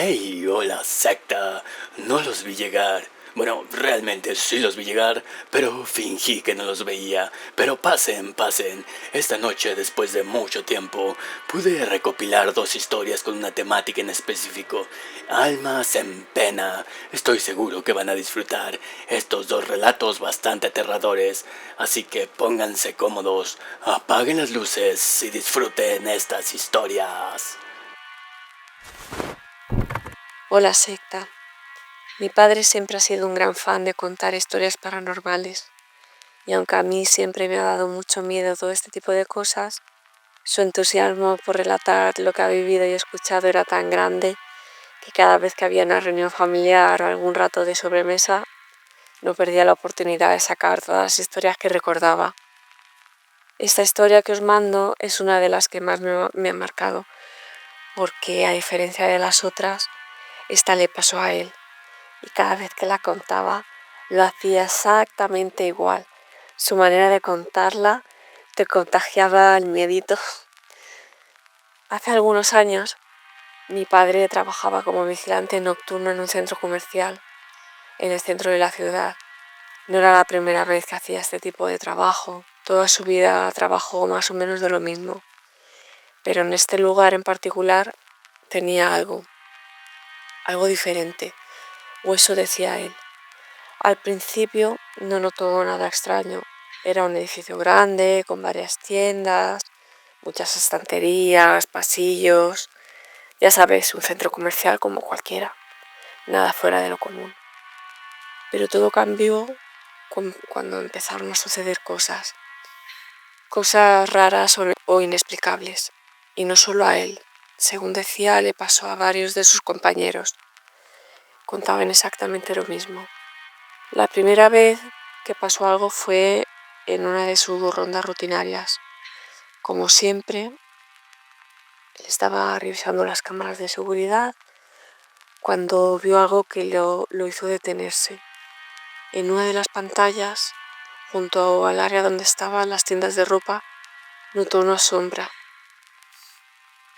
Hey, hola secta, no los vi llegar. Bueno, realmente sí los vi llegar, pero fingí que no los veía. Pero pasen, pasen. Esta noche, después de mucho tiempo, pude recopilar dos historias con una temática en específico. Almas en pena. Estoy seguro que van a disfrutar estos dos relatos bastante aterradores. Así que pónganse cómodos, apaguen las luces y disfruten estas historias. Hola secta. Mi padre siempre ha sido un gran fan de contar historias paranormales, y aunque a mí siempre me ha dado mucho miedo todo este tipo de cosas, su entusiasmo por relatar lo que ha vivido y escuchado era tan grande que cada vez que había una reunión familiar o algún rato de sobremesa, no perdía la oportunidad de sacar todas las historias que recordaba. Esta historia que os mando es una de las que más me ha marcado, porque a diferencia de las otras, esta le pasó a él. Y cada vez que la contaba, lo hacía exactamente igual. Su manera de contarla te contagiaba el miedito. Hace algunos años, mi padre trabajaba como vigilante nocturno en un centro comercial, en el centro de la ciudad. No era la primera vez que hacía este tipo de trabajo. Toda su vida trabajó más o menos de lo mismo. Pero en este lugar en particular tenía algo diferente, o eso decía él. Al principio no notó nada extraño. Era un edificio grande, con varias tiendas, muchas estanterías, pasillos. Ya sabes, un centro comercial como cualquiera. Nada fuera de lo común. Pero todo cambió cuando empezaron a suceder cosas. Cosas raras o inexplicables. Y no solo a él. Según decía, le pasó a varios de sus compañeros. Contaban exactamente lo mismo. La primera vez que pasó algo fue en una de sus rondas rutinarias. Como siempre, él estaba revisando las cámaras de seguridad cuando vio algo que lo hizo detenerse. En una de las pantallas, junto al área donde estaban las tiendas de ropa, notó una sombra.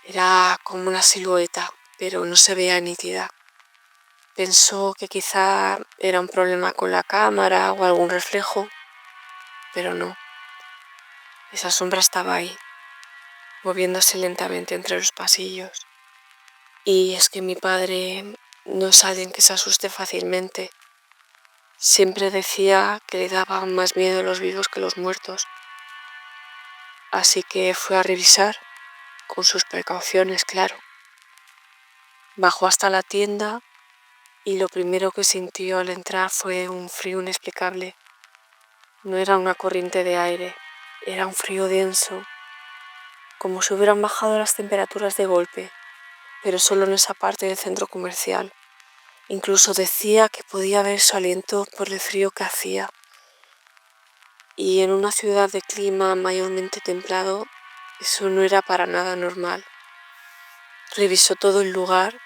Era como una silueta, pero no se veía nítida. Pensó que quizá era un problema con la cámara o algún reflejo, pero no. Esa sombra estaba ahí, moviéndose lentamente entre los pasillos. Y es que mi padre no es alguien que se asuste fácilmente. Siempre decía que le daban más miedo los vivos que los muertos. Así que fue a revisar, con sus precauciones, claro. Bajó hasta la tienda y lo primero que sintió al entrar fue un frío inexplicable. No era una corriente de aire, era un frío denso, como si hubieran bajado las temperaturas de golpe, pero solo en esa parte del centro comercial. Incluso decía que podía ver su aliento por el frío que hacía. Y en una ciudad de clima mayormente templado, eso no era para nada normal. Revisó todo el lugar,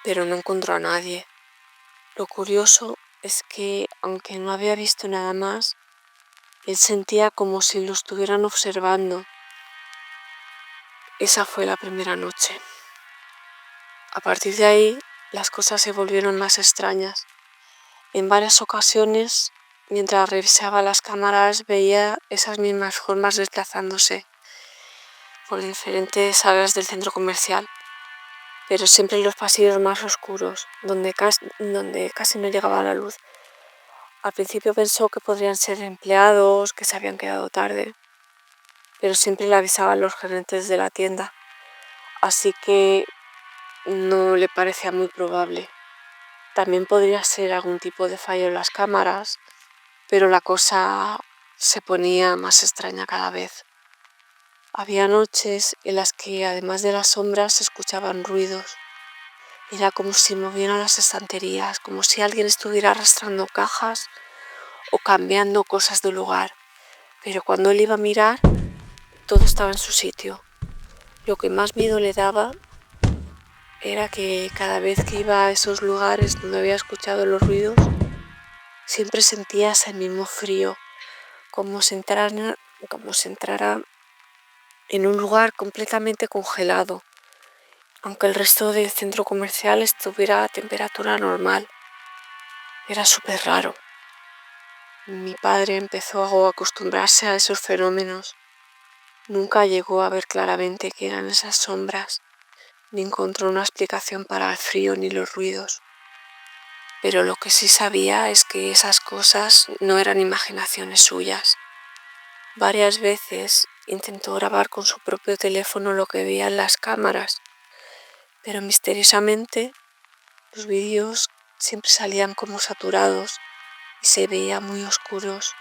pero no encontró a nadie. Lo curioso es que, aunque no había visto nada más, él sentía como si lo estuvieran observando. Esa fue la primera noche. A partir de ahí, las cosas se volvieron más extrañas. En varias ocasiones, mientras revisaba las cámaras, veía esas mismas formas desplazándose por diferentes áreas del centro comercial, pero siempre en los pasillos más oscuros, donde casi no llegaba la luz. Al principio pensó que podrían ser empleados que se habían quedado tarde, pero siempre le avisaban los gerentes de la tienda, así que no le parecía muy probable. También podría ser algún tipo de fallo en las cámaras, pero la cosa se ponía más extraña cada vez. Había noches en las que, además de las sombras, se escuchaban ruidos. Era como si movieran las estanterías, como si alguien estuviera arrastrando cajas o cambiando cosas de lugar. Pero cuando él iba a mirar, todo estaba en su sitio. Lo que más miedo le daba era que cada vez que iba a esos lugares donde había escuchado los ruidos, siempre sentía ese mismo frío, como si entrara en un lugar completamente congelado. aunque el resto del centro comercial estuviera a temperatura normal. Era súper raro. Mi padre empezó a acostumbrarse a esos fenómenos. Nunca llegó a ver claramente qué eran esas sombras, ni encontró una explicación para el frío ni los ruidos. Pero lo que sí sabía es que esas cosas no eran imaginaciones suyas. Varias veces intentó grabar con su propio teléfono lo que veía en las cámaras, pero misteriosamente los vídeos siempre salían como saturados y se veían muy oscuros.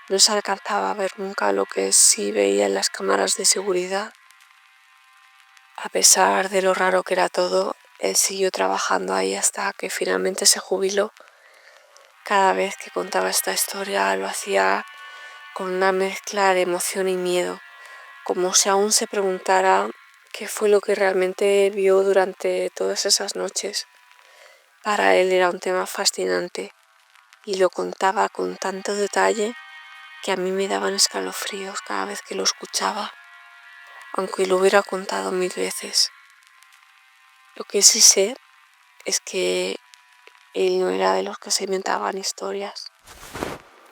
No se alcanzaba a ver nunca lo que sí veía en las cámaras de seguridad. A pesar de lo raro que era todo, él siguió trabajando ahí hasta que finalmente se jubiló. Cada vez que contaba esta historia lo hacía con una mezcla de emoción y miedo, como si aún se preguntara qué fue lo que realmente vio durante todas esas noches. Para él era un tema fascinante y lo contaba con tanto detalle que a mí me daban escalofríos cada vez que lo escuchaba, aunque lo hubiera contado 1000 veces. Lo que sí sé es que él no era de los que se inventaban historias.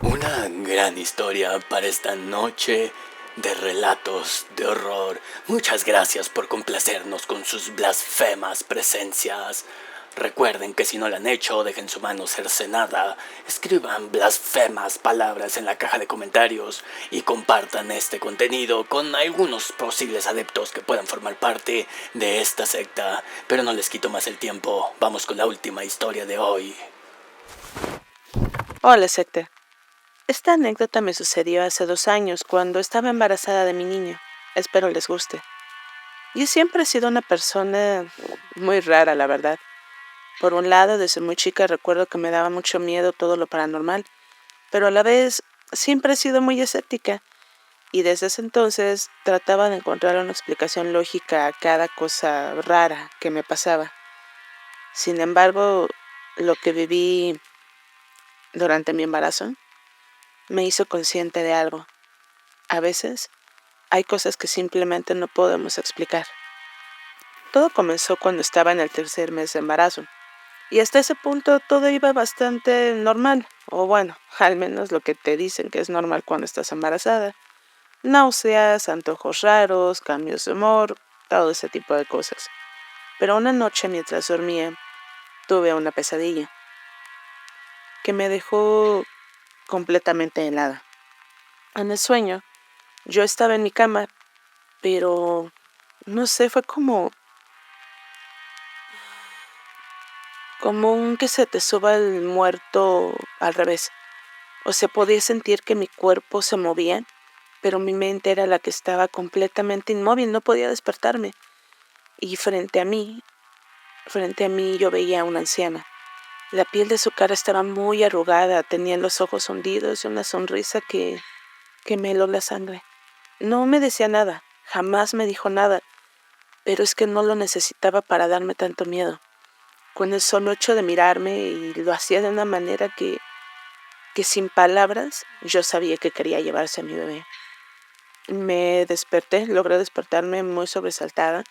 Una gran historia para esta noche de relatos de horror. Muchas gracias por complacernos con sus blasfemas presencias. Recuerden que si no lo han hecho, dejen su mano cercenada, escriban blasfemas palabras en la caja de comentarios y compartan este contenido con algunos posibles adeptos que puedan formar parte de esta secta. Pero no les quito más el tiempo, vamos con la última historia de hoy. Hola, secta. Esta anécdota me sucedió hace 2 años cuando estaba embarazada de mi niño. Espero les guste. Yo siempre he sido una persona muy rara, la verdad. Por un lado, desde muy chica recuerdo que me daba mucho miedo todo lo paranormal, pero a la vez siempre he sido muy escéptica y desde ese entonces trataba de encontrar una explicación lógica a cada cosa rara que me pasaba. Sin embargo, lo que viví durante mi embarazo me hizo consciente de algo. A veces hay cosas que simplemente no podemos explicar. Todo comenzó cuando estaba en el 3er mes de embarazo. Y hasta ese punto todo iba bastante normal. O bueno, al menos lo que te dicen que es normal cuando estás embarazada. Náuseas, antojos raros, cambios de humor, todo ese tipo de cosas. Pero una noche mientras dormía, tuve una pesadilla que me dejó completamente helada. En el sueño, yo estaba en mi cama, pero no sé, fue como un que se te suba el muerto al revés. O sea, podía sentir que mi cuerpo se movía, pero mi mente era la que estaba completamente inmóvil, no podía despertarme. Y frente a mí yo veía a una anciana. La piel de su cara estaba muy arrugada, tenía los ojos hundidos y una sonrisa que me heló la sangre. No me decía nada, jamás me dijo nada, pero es que no lo necesitaba para darme tanto miedo. Con el solo hecho de mirarme, y lo hacía de una manera que sin palabras yo sabía que quería llevarse a mi bebé. Me desperté, logré despertarme muy sobresaltada,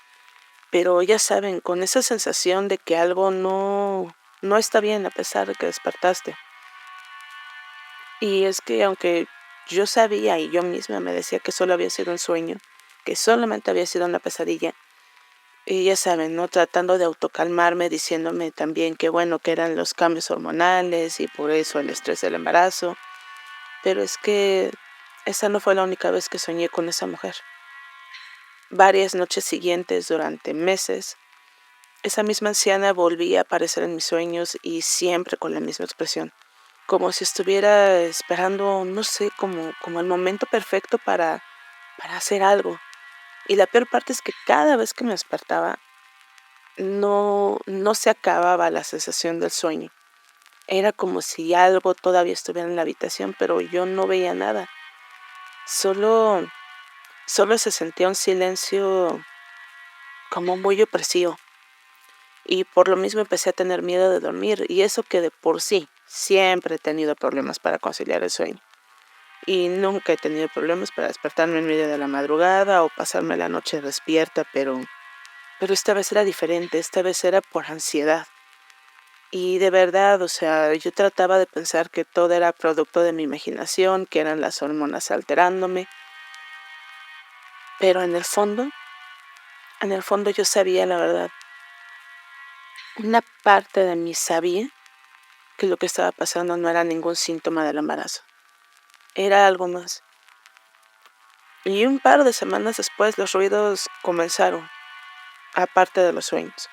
pero ya saben, con esa sensación de que algo no está bien a pesar de que despertaste. Y es que aunque yo sabía y yo misma me decía que solo había sido un sueño, que solamente había sido una pesadilla, y ya saben, ¿no? Tratando de autocalmarme, diciéndome también que bueno, que eran los cambios hormonales y por eso el estrés del embarazo. Pero es que esa no fue la única vez que soñé con esa mujer. Varias noches siguientes, durante meses, esa misma anciana volvía a aparecer en mis sueños y siempre con la misma expresión. Como si estuviera esperando, no sé, como el momento perfecto para hacer algo. Y la peor parte es que cada vez que me despertaba, no se acababa la sensación del sueño. Era como si algo todavía estuviera en la habitación, pero yo no veía nada. Solo se sentía un silencio como muy opresivo. Y por lo mismo empecé a tener miedo de dormir. Y eso que de por sí siempre he tenido problemas para conciliar el sueño. Y nunca he tenido problemas para despertarme en medio de la madrugada o pasarme la noche despierta, pero pero esta vez era diferente, esta vez era por ansiedad. Y de verdad, o sea, yo trataba de pensar que todo era producto de mi imaginación, que eran las hormonas alterándome, pero en el fondo yo sabía la verdad. Una parte de mí sabía que lo que estaba pasando no era ningún síntoma del embarazo, era algo más. Y un par de semanas después los ruidos comenzaron, aparte de los sueños.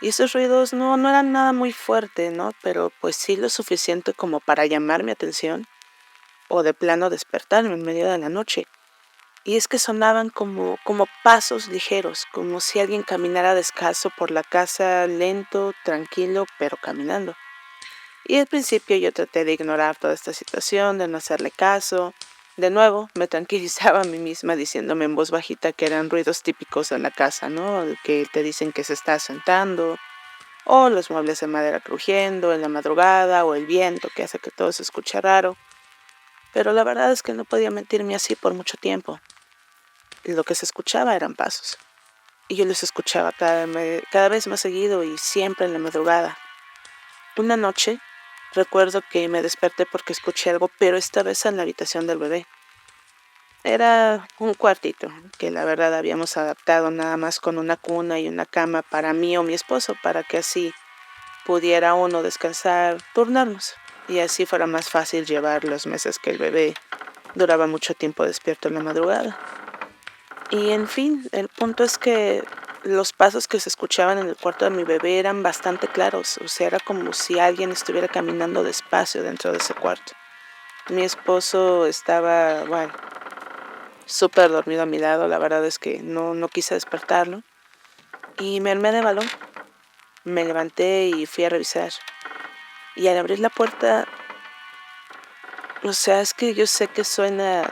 Y esos ruidos no eran nada muy fuerte, ¿no? Pero pues sí lo suficiente como para llamar mi atención o de plano despertarme en medio de la noche. Y es que sonaban como pasos ligeros, como si alguien caminara descalzo por la casa, lento, tranquilo, pero caminando. Y al principio yo traté de ignorar toda esta situación, de no hacerle caso. De nuevo, me tranquilizaba a mí misma diciéndome en voz bajita que eran ruidos típicos en la casa, ¿no? Que te dicen que se está sentando, o los muebles de madera crujiendo en la madrugada, o el viento que hace que todo se escuche raro. Pero la verdad es que no podía mentirme así por mucho tiempo. Lo que se escuchaba eran pasos. Y yo los escuchaba cada vez más seguido y siempre en la madrugada. Una noche, recuerdo que me desperté porque escuché algo, pero esta vez en la habitación del bebé. Era un cuartito que la verdad habíamos adaptado nada más con una cuna y una cama para mí o mi esposo, para que así pudiera uno descansar, turnarnos. Y así fuera más fácil llevar los meses que el bebé duraba mucho tiempo despierto en la madrugada. Y en fin, el punto es que los pasos que se escuchaban en el cuarto de mi bebé eran bastante claros, o sea, era como si alguien estuviera caminando despacio dentro de ese cuarto. Mi esposo estaba, bueno, súper dormido a mi lado, la verdad es que no quise despertarlo. Y me armé de valor, me levanté y fui a revisar. Y al abrir la puerta, o sea, es que yo sé que suena,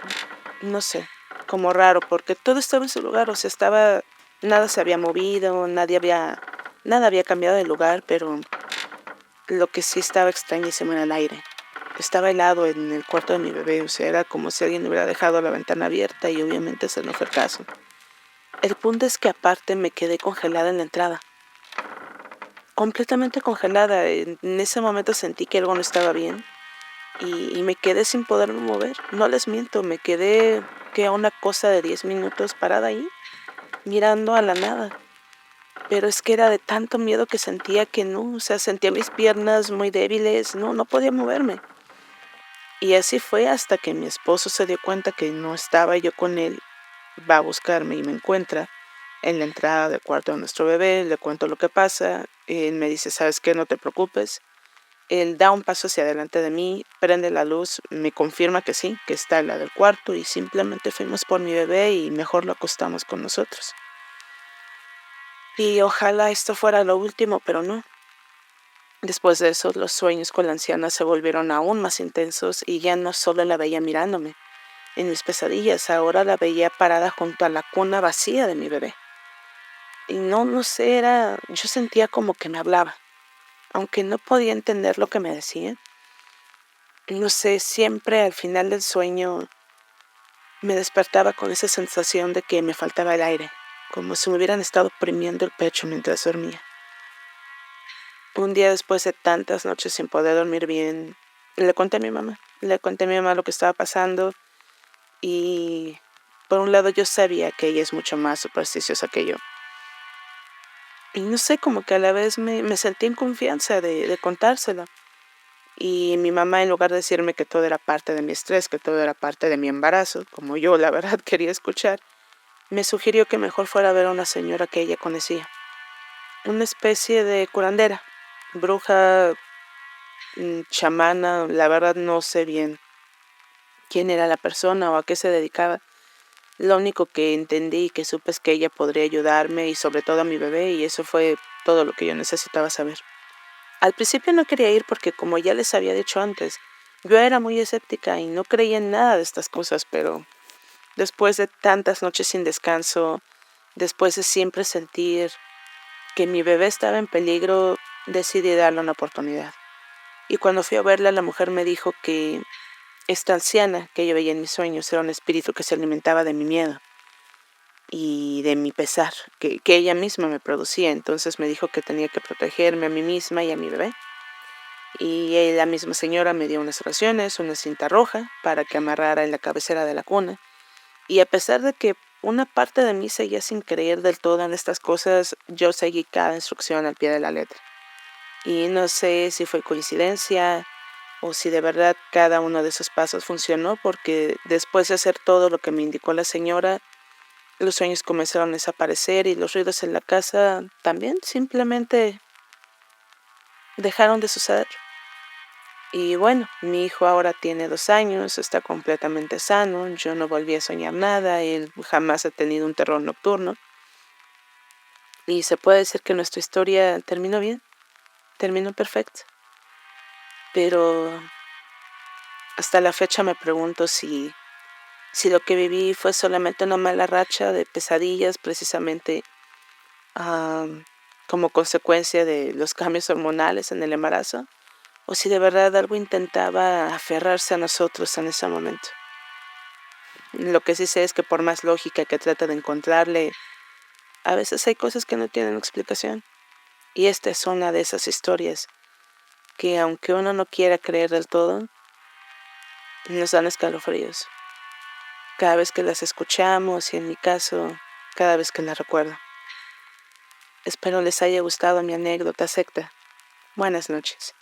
no sé, como raro, porque todo estaba en su lugar, o sea, nada se había movido, nada había cambiado de lugar, pero lo que sí estaba extrañísimo era el aire. Estaba helado en el cuarto de mi bebé, o sea, era como si alguien hubiera dejado la ventana abierta y obviamente ese no fue el caso. El punto es que aparte me quedé congelada en la entrada, completamente congelada. En ese momento sentí que algo no estaba bien y me quedé sin poderme mover. No les miento, me quedé que a una cosa de 10 minutos parada ahí, mirando a la nada. Pero es que era de tanto miedo que sentía que no, o sea, sentía mis piernas muy débiles, no podía moverme. Y así fue hasta que mi esposo se dio cuenta que no estaba yo con él, va a buscarme y me encuentra en la entrada del cuarto de nuestro bebé, le cuento lo que pasa, él me dice, ¿sabes qué? No te preocupes. Él da un paso hacia adelante de mí, prende la luz, me confirma que sí, que está en la del cuarto y simplemente fuimos por mi bebé y mejor lo acostamos con nosotros. Y ojalá esto fuera lo último, pero no. Después de eso, los sueños con la anciana se volvieron aún más intensos y ya no solo la veía mirándome. En mis pesadillas ahora la veía parada junto a la cuna vacía de mi bebé. Y no sé, yo sentía como que me hablaba, aunque no podía entender lo que me decía. No sé, siempre al final del sueño me despertaba con esa sensación de que me faltaba el aire, como si me hubieran estado oprimiendo el pecho mientras dormía. Un día después de tantas noches sin poder dormir bien, le conté a mi mamá. Le conté a mi mamá lo que estaba pasando y por un lado yo sabía que ella es mucho más supersticiosa que yo. Y no sé, como que a la vez me sentí en confianza de contárselo. Y mi mamá, en lugar de decirme que todo era parte de mi estrés, que todo era parte de mi embarazo, como yo la verdad quería escuchar, me sugirió que mejor fuera a ver a una señora que ella conocía. Una especie de curandera, bruja, chamana, la verdad no sé bien quién era la persona o a qué se dedicaba. Lo único que entendí y que supe es que ella podría ayudarme y sobre todo a mi bebé, y eso fue todo lo que yo necesitaba saber. Al principio no quería ir porque, como ya les había dicho antes, yo era muy escéptica y no creía en nada de estas cosas, pero después de tantas noches sin descanso, después de siempre sentir que mi bebé estaba en peligro, decidí darle una oportunidad. Y cuando fui a verla, la mujer me dijo que esta anciana que yo veía en mis sueños era un espíritu que se alimentaba de mi miedo. y de mi pesar que ella misma me producía. Entonces me dijo que tenía que protegerme a mí misma y a mi bebé. Y la misma señora me dio unas oraciones, una cinta roja para que amarrara en la cabecera de la cuna. Y a pesar de que una parte de mí seguía sin creer del todo en estas cosas, yo seguí cada instrucción al pie de la letra. Y no sé si fue coincidencia o si de verdad cada uno de esos pasos funcionó, porque después de hacer todo lo que me indicó la señora, los sueños comenzaron a desaparecer y los ruidos en la casa también simplemente dejaron de suceder. Y bueno, mi hijo ahora tiene 2 años, está completamente sano, yo no volví a soñar nada, él jamás ha tenido un terror nocturno. Y se puede decir que nuestra historia terminó bien, terminó perfecta. Pero hasta la fecha me pregunto si lo que viví fue solamente una mala racha de pesadillas, precisamente como consecuencia de los cambios hormonales en el embarazo, o si de verdad algo intentaba aferrarse a nosotros en ese momento. Lo que sí sé es que por más lógica que trate de encontrarle, a veces hay cosas que no tienen explicación. Y esta es una de esas historias que, aunque uno no quiera creer del todo, nos dan escalofríos. Cada vez que las escuchamos y en mi caso, cada vez que las recuerdo. Espero les haya gustado mi anécdota secta. Buenas noches.